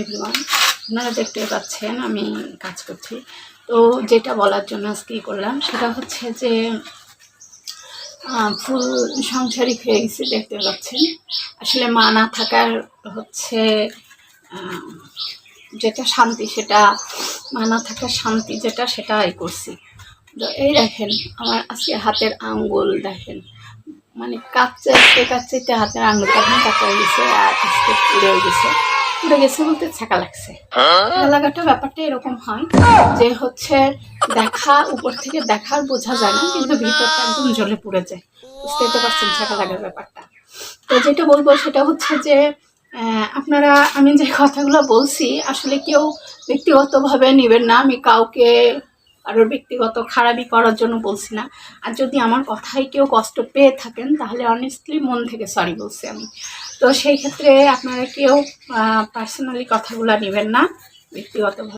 Everyone, আপনারা দেখতে পাচ্ছেন আমি কাজ করছি। তো যেটা বলার জন্য আজকে করলাম সেটা হচ্ছে যে ফুল সংসারিক হয়ে গেছি, দেখতে পাচ্ছেন। আসলে মা না থাকার হচ্ছে যেটা শান্তি, সেটা মা না থাকার শান্তি যেটা, সেটাই করছি। তো এই দেখেন আমার আজকে হাতের আঙ্গুল দেখেন, মানে কাঁচতে কাঁচতে হাতের আঙুলটা এখন কাঁচা হয়ে গেছে, আর আজকে পুড়েও গেছে। পুড়ে গেছে বলতে ছাকা লাগছে। ছাকা লাগাটা ব্যাপারটা এরকম হয় যে হচ্ছে দেখা উপর থেকে দেখার বোঝা যায় না, কিন্তু ভিতরটা একদম জ্বলে পুড়ে যায়। বুঝতেই তো পারছেন ছাকা লাগার ব্যাপারটা। তো যেটা বলবো সেটা হচ্ছে যে আপনারা, আমি যে কথাগুলো বলছি আসলে কেউ ব্যক্তিগতভাবে নেবেন না। আমি কাউকে কারোর ব্যক্তিগত খারাপই করার জন্য বলছি না। আর যদি আমার কথায় কেউ কষ্ট পেয়ে থাকেন তাহলে অনেস্টলি মন থেকে সরি বলছি আমি। তো সেই ক্ষেত্রে আপনারা কেউ পার্সোনালি কথাগুলো নেবেন না ব্যক্তিগতভাবে।